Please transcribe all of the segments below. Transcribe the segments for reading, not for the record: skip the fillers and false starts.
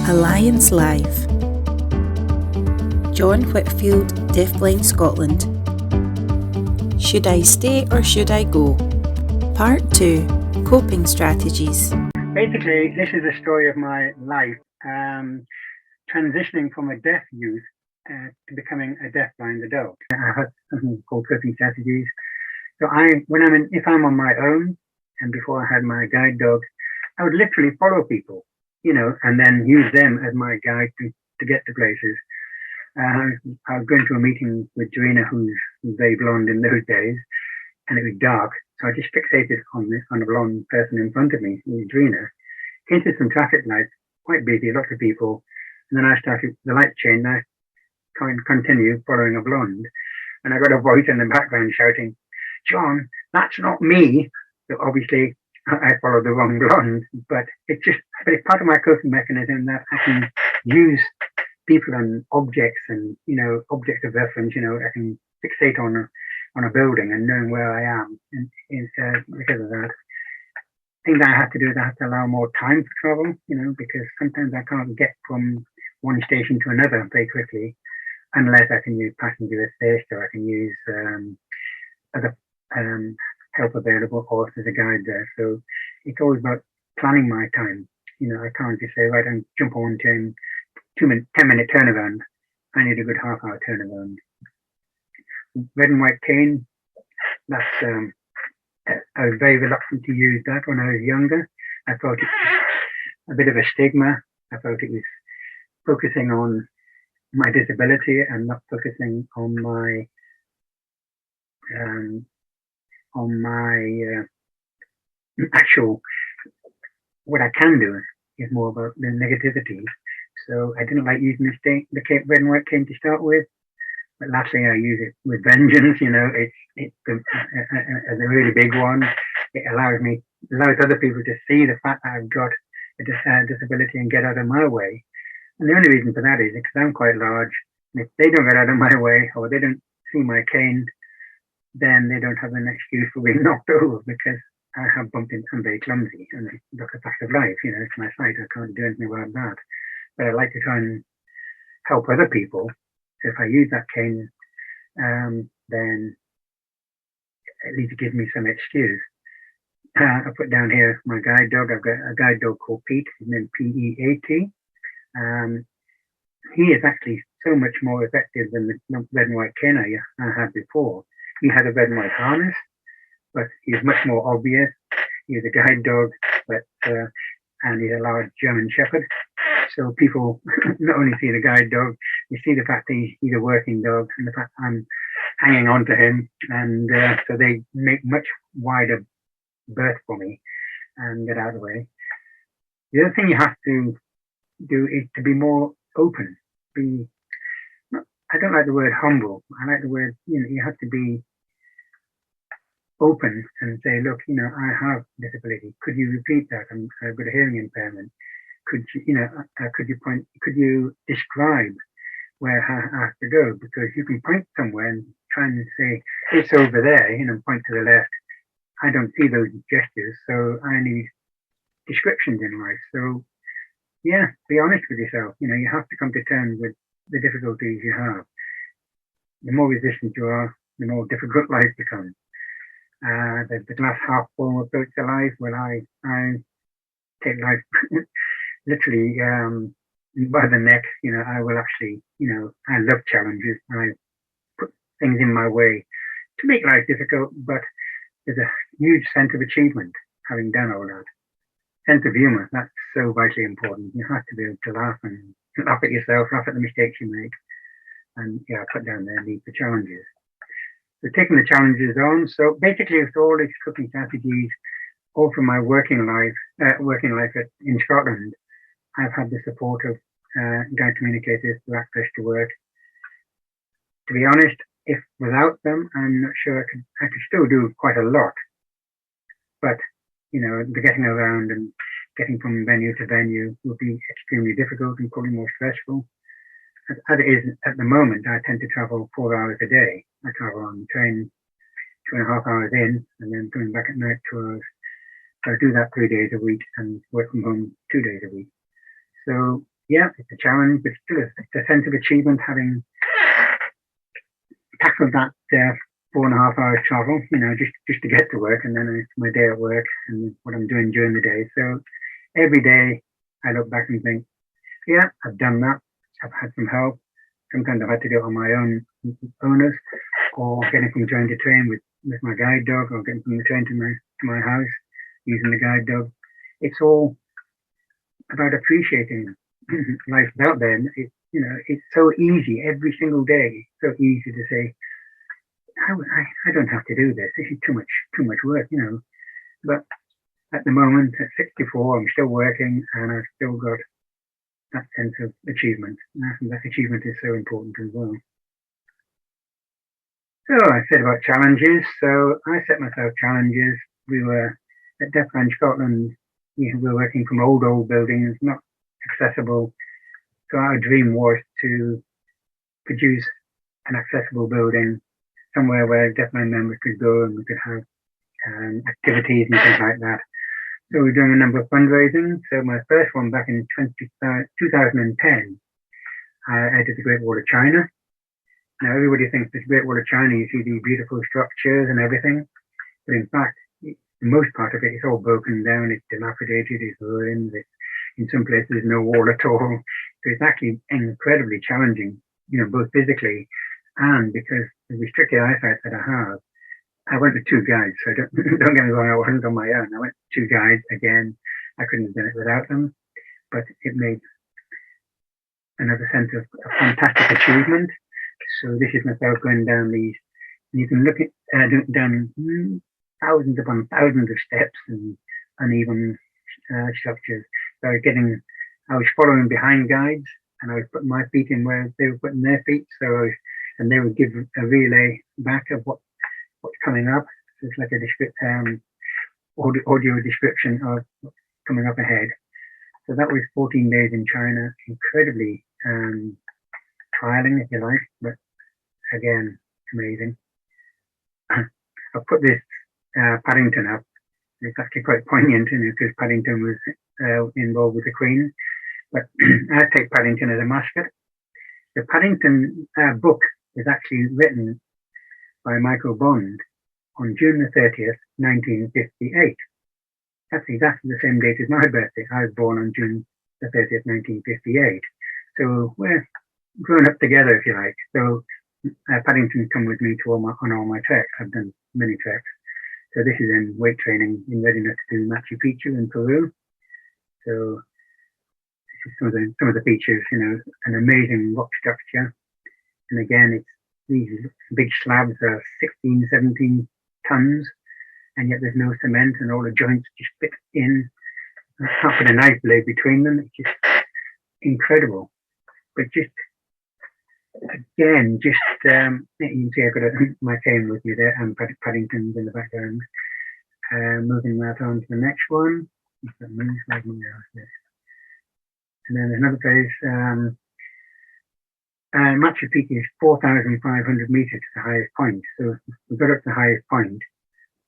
Alliance Live. John Whitfield, Deafblind Scotland. Should I stay or should I go? Part 2. Coping Strategies. Basically, this is the story of my life, transitioning from a deaf youth to becoming a deafblind adult. I have something called coping strategies. So if I'm on my own, and before I had my guide dog, I would literally follow people, and then use them as my guide to get to places. I was going to a meeting with Joanna, who's very blonde in those days, and it was dark. So I just fixated on a blonde person in front of me, who was Joanna. Came to some traffic lights, quite busy, lots of people. And then I started the light change, and I continue following a blonde. And I got a voice in the background shouting, "John, that's not me." So obviously I followed the wrong blonde, but it's part of my coping mechanism that I can use people and objects and, objects of reference, I can fixate on a building and knowing where I am. And because of that, thing that I have to do is I have to allow more time for travel, because sometimes I can't get from one station to another very quickly unless I can use passenger assist or I can use other help available or if there's a guide there. So it's always about planning my time. I can't just say, right, and jump on 10 minute turnaround. I need a good half-hour turnaround. Red and white cane, that's I was very reluctant to use that when I was younger. I thought it was a bit of a stigma. I thought it was focusing on my disability and not focusing on my actual, what I can do is more about the negativity. So I didn't like using the red and white cane to start with. But lastly, I use it with vengeance. It's a really big one. It allows other people to see the fact that I've got a disability and get out of my way. And the only reason for that is because I'm quite large. And if they don't get out of my way or they don't see my cane, then they don't have an excuse for being knocked over because I have bumped into. I'm very clumsy, and that's a fact of life. It's my sight. I can't do anything about that. But I like to try and help other people. So if I use that cane, then at least it gives me some excuse. I put down here my guide dog. I've got a guide dog called Pete, his name P-E-A-T. He is actually so much more effective than the red and white cane I had before. He had a red and white harness, but he's much more obvious. He's a guide dog, and he's a large German Shepherd. So people not only see the guide dog, they see the fact that he's a working dog and the fact I'm hanging on to him. And so they make much wider berth for me and get out of the way. The other thing you have to do is to be more open. I don't like the word humble. I like the word, you have to be open and say, look, I have disability. Could you repeat that? I've got a hearing impairment. Could you describe where I have to go? Because you can point somewhere and try and say, it's over there, point to the left. I don't see those gestures, so I need descriptions in life. So, yeah, be honest with yourself. You have to come to terms with the difficulties you have. The more resistant you are, the more difficult life becomes. The glass half full approach to life, well, I take life literally by the neck. I will actually, I love challenges. I put things in my way to make life difficult, but there's a huge sense of achievement having done all that. Sense of humor, that's so vitally important. You have to be able to laugh at yourself, laugh at the mistakes you make. And I put down there need for challenges. So taking the challenges on. So basically with all these coping strategies, all from my working life in Scotland, I've had the support of guide communicators through Access to Work. To be honest, if without them, I'm not sure I could still do quite a lot. But, the getting around and getting from venue to venue would be extremely difficult and probably more stressful. As it is at the moment, I tend to travel 4 hours a day. I travel on train 2.5 hours in and then coming back at night 2 hours. So I do that 3 days a week and work from home 2 days a week. So yeah, it's a challenge, but still it's a sense of achievement having tackled that 4.5 hours travel, just to get to work, and then it's my day at work and what I'm doing during the day. So every day I look back and think, yeah, I've done that. I've had some help. Sometimes I've had to do it on my own owners, or getting from train to train with my guide dog, or getting from the train to my house using the guide dog. It's all about appreciating life out there. It's so easy every single day. So easy to say, I don't have to do this. This is too much work, But at the moment, at 64, I'm still working, and I've still got that sense of achievement. And I think that achievement is so important as well. So I said about challenges. So I set myself challenges. We were at Deafblind Scotland. We were working from old buildings, not accessible. So our dream was to produce an accessible building, somewhere where deafblind members could go and we could have activities and things like that. So we're doing a number of fundraising. So my first one back in 2010, I did the Great Wall of China. Now everybody thinks the Great Wall of China, you see these beautiful structures and everything, but in fact, the most part of it is all broken down. It's dilapidated, it's ruined. In some places, there's no wall at all. So it's actually incredibly challenging, both physically and because the restricted eyesight that I have. I went with two guides, so don't get me wrong, I wasn't on my own. I went with two guides. Again, I couldn't have done it without them, but it made another sense of fantastic achievement. So this is myself going down these, and you can look at down thousands upon thousands of steps and uneven structures. So I was following behind guides, and I was putting my feet in where they were putting their feet. And they would give a relay back of what's coming up. So it's like a audio description of what's coming up ahead. So that was 14 days in China, incredibly trialing, if you like, but again, amazing. I've put this Paddington up. It's actually quite poignant, because Paddington was involved with the Queen. But I take Paddington as a mascot. The Paddington book was actually written by Michael Bond on June the 30th, 1958. That's exactly the same date as my birthday. I was born on June the 30th, 1958. So we're growing up together, if you like. So Paddington's come with me on all my treks. I've done many treks. So this is in weight training in readiness to do Machu Picchu in Peru. So this is some of the features, an amazing rock structure. And again, it's these big slabs are 16, 17 tons, and yet there's no cement, and all the joints just fit in. I can't put a knife blade between them. It's just incredible. But again, you can see I've got my cane with me there, and Paddington's in the background. Moving that on to the next one. And then there's another place. Machu Picchu is 4,500 meters to the highest point. So we got up to the highest point,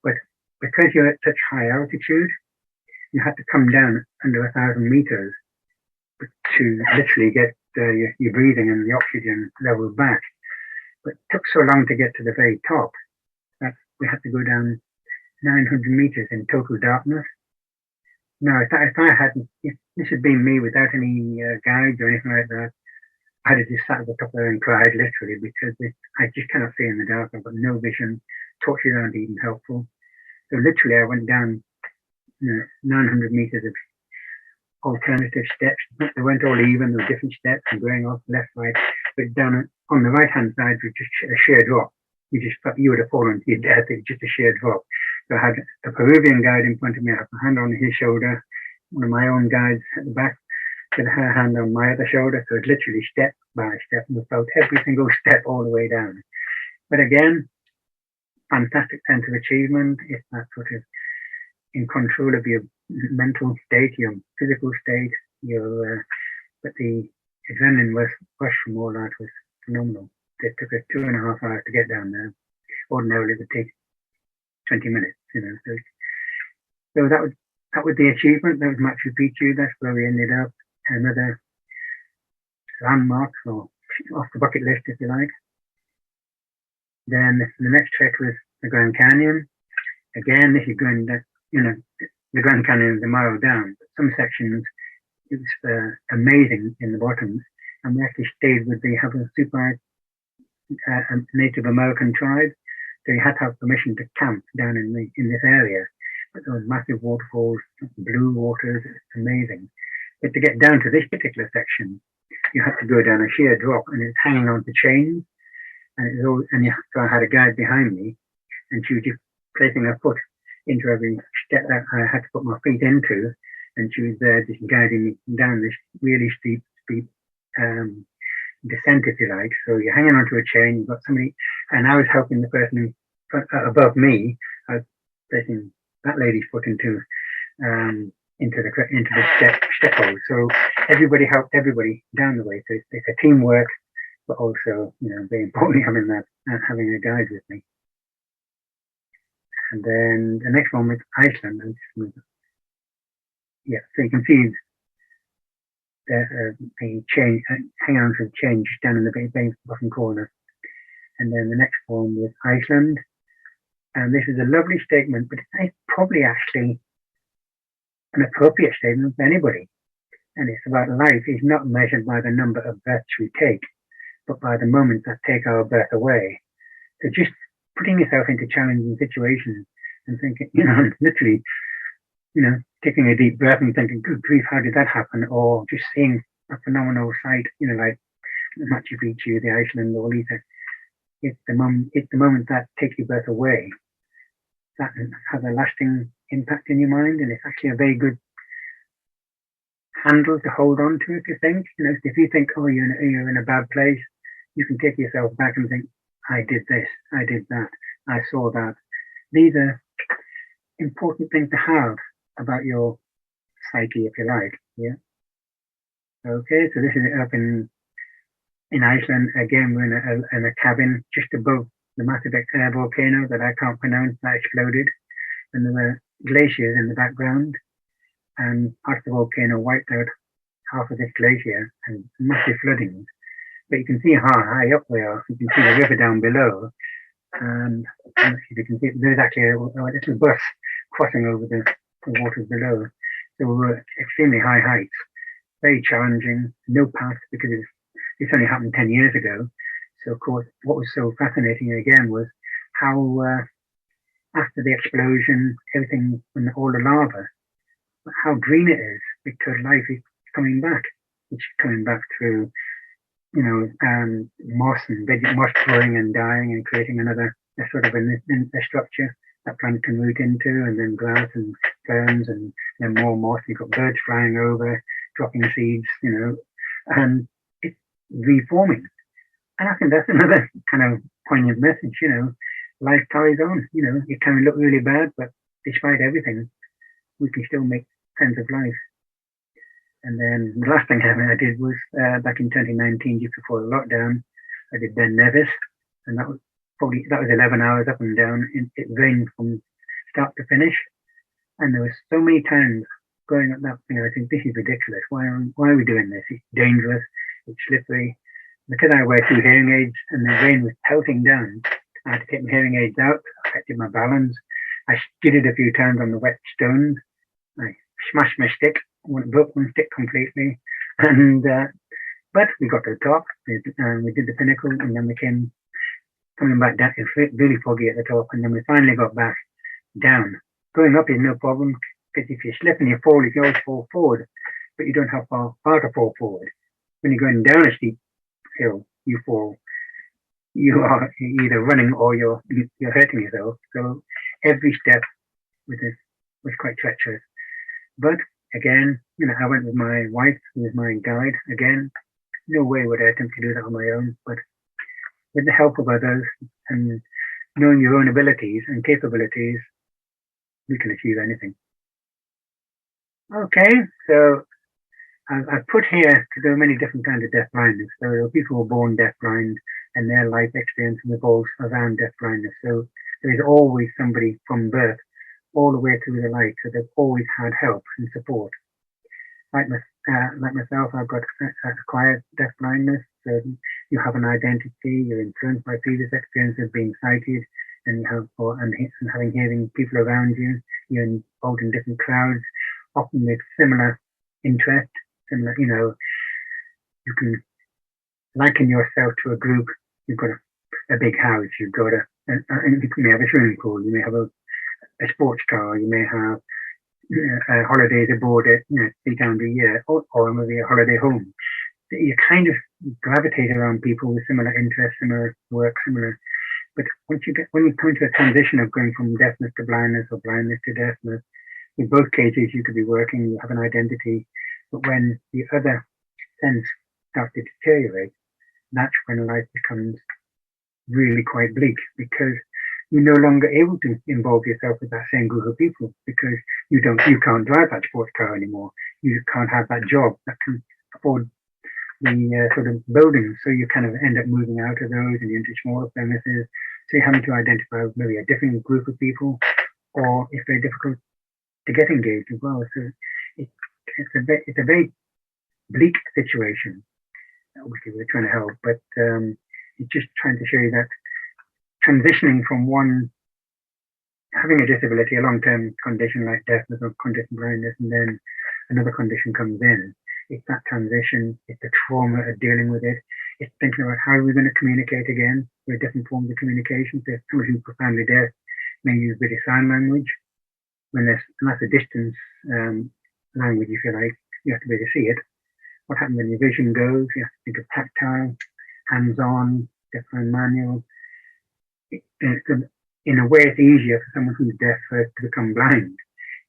but because you're at such high altitude, you have to come down under 1,000 meters to literally get your breathing and the oxygen levels back. But it took so long to get to the very top that we had to go down 900 meters in total darkness. Now, if this had been me without any guides or anything like that, I'd have just sat at the top there and cried, literally, because I just cannot see in the dark. I've got no vision. Torches aren't even helpful. So literally, I went down 900 meters of alternative steps. They weren't all even. There were different steps and going off left, right. But down on the right-hand side was just a sheer drop. You would have fallen to your death. It was just a sheer drop. So I had a Peruvian guide in front of me. I had my hand on his shoulder. One of my own guides at the back with her hand on my other shoulder. So it's literally step by step, and we felt every single step all the way down. But again, fantastic sense of achievement. It's that sort of in control of your mental state, your physical state, but the adrenaline rush from all that was phenomenal. It took us 2.5 hours to get down there. Ordinarily, it would take 20 minutes, So that was the achievement. That was Machu Picchu. That's where we ended up. Another landmarks or off the bucket list, if you like. Then the next trek was the Grand Canyon. Again, this is going down, the Grand Canyon is a mile down. But some sections, it was amazing in the bottoms. And we actually stayed with the Havasupai Native American tribe. So you had to have permission to camp down in this area. But those massive waterfalls, blue waters, it's amazing. But to get down to this particular section, you have to go down a sheer drop, and it's hanging on to chains. So I had a guide behind me, and she was just placing her foot into every step that I had to put my feet into, and she was there just guiding me down this really steep descent, if you like. So you're hanging onto a chain, you've got somebody, and I was helping the person above me. I was placing that lady's foot into the step hole. So everybody helped everybody down the way. So it's a teamwork, but also, very importantly, having a guide with me. And then the next one was Iceland. So you can see the chain, hang on to the chain just down in the very bottom corner. And then the next one was Iceland. And this is a lovely statement, but it's probably actually an appropriate statement for anybody. And it's about life is not measured by the number of breaths we take, but by the moments that take our breath away. So just putting yourself into challenging situations and thinking, literally, taking a deep breath and thinking, good grief, how did that happen? Or just seeing a phenomenal sight, like Machu Picchu, the Iceland, or Lisa. It's the moment that takes your breath away that has a lasting impact in your mind, and it's actually a very good handle to hold on to, if you think. If you think, oh, you're in a bad place, you can take yourself back and think, I did this, I did that, I saw that. These are important things to have about your psyche, if you like. Yeah. Okay, so this is up in Iceland. Again, we're in a cabin just above the massive volcano that I can't pronounce that exploded, and there were glaciers in the background, and part of the volcano wiped out half of this glacier and massive floodings. But you can see how high up we are. You can see the river down below, and you can see there's actually a little bus crossing over the waters below. So we were extremely high heights, very challenging, no path because this only happened 10 years ago. So of course, what was so fascinating again was how after the explosion, everything, and all the lava, how green it is, because life is coming back. It's coming back through, moss and moss growing and dying and creating another sort of a structure that plant can root into, and then grass and ferns, and then more moss. You've got birds flying over, dropping seeds, and it's reforming. And I think that's another kind of poignant message, life carries on. It can look really bad, but despite everything, we can still make sense of life. And then the last thing I did was back in 2019, just before the lockdown, I did Ben Nevis, and that was 11 hours up and down. It rained from start to finish, and there was so many times going up that thing. I think this is ridiculous. Why are we doing this? It's dangerous. It's slippery. Because I wear 2 hearing aids and the rain was pelting down, I had to take my hearing aids out, affected my balance. I skidded a few times on the wet stones. I smashed my stick, broke one stick completely. And but we got to the top, we did the pinnacle, and then we came coming back down. It was really foggy at the top, and then we finally got back down. Going up is no problem, because if you slip and you fall, you can always fall forward, but you don't have far to fall forward. When you're going down a steep hill, you fall. You are either running or you're hurting yourself. So every step was quite treacherous. But again, I went with my wife, who was my guide. Again, no way would I attempt to do that on my own. But with the help of others and knowing your own abilities and capabilities, we can achieve anything. Okay, so I've put here, because there are many different kinds of deafblindness. So there are people who are born deafblind, and their life experience revolves around deafblindness. So there is always somebody from birth all the way through their life. So they've always had help and support. Like like myself, I've got acquired deaf blindness. So you have an identity, you're influenced by previous experience of being sighted, and you have and having hearing people around you. You're involved in different crowds, often with similar interest, similar. You can liken yourself to a group. You've got a big house. You've got you may have a swimming pool. You may have a sports car. You may have holidays abroad at 3 times a year, or maybe a holiday home. You kind of gravitate around people with similar interests, similar work, similar. But when you come to a transition of going from deafness to blindness or blindness to deafness, in both cases you could be working, you have an identity, but when the other sense starts to deteriorate, that's when life becomes really quite bleak, because you're no longer able to involve yourself with that same group of people, because you can't drive that sports car anymore. You can't have that job that can afford the sort of buildings. So you kind of end up moving out of those and into smaller premises. So you're having to identify with maybe a different group of people, or it's very difficult to get engaged as well. So it's a very bleak situation. Obviously, we're trying to help, but it's just trying to show you that transitioning from having a disability, a long-term condition like deafness or condition blindness, and then another condition comes in. It's that transition, it's the trauma of dealing with it. It's thinking about how we're going to communicate again with different forms of communication. So somebody who's profoundly deaf may use British Sign Language. And that's a distance language, if you like. You have to be able to see it. What happens when your vision goes? You have to think of tactile, hands-on, deafblind manual. In a way, it's easier for someone who's deaf first to become blind.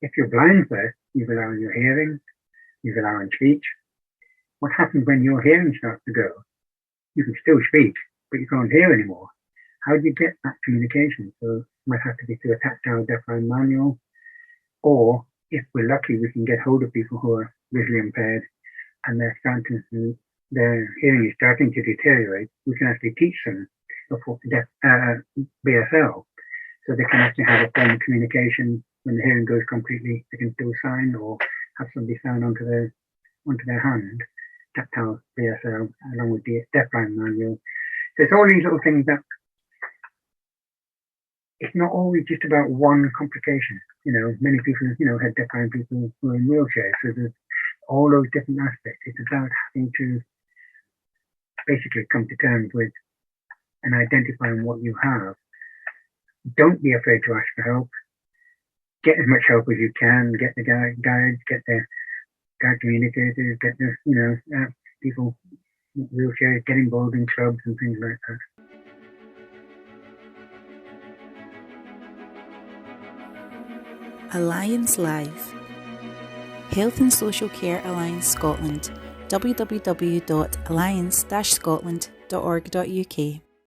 If you're blind first, you rely on your hearing, you rely on speech. What happens when your hearing starts to go? You can still speak, but you can't hear anymore. How do you get that communication? So it might have to be through a tactile deafblind manual, or if we're lucky, we can get hold of people who are visually impaired and their hearing is starting to deteriorate. We can actually teach them BSL, so they can actually have a form of communication. When the hearing goes completely, they can still sign or have somebody sign onto their hand, tactile BSL, along with the deafblind manual. So it's all these little things that it's not always just about one complication. Many people, have deafblind people who are in wheelchairs. So there's all those different aspects. It's about having to basically come to terms with and identifying what you have. Don't be afraid to ask for help. Get as much help as you can. Get the guides, get the guide communicators, get the people in wheelchairs, get involved in clubs and things like that. Alliance Live. Health and Social Care Alliance Scotland. www.alliance-scotland.org.uk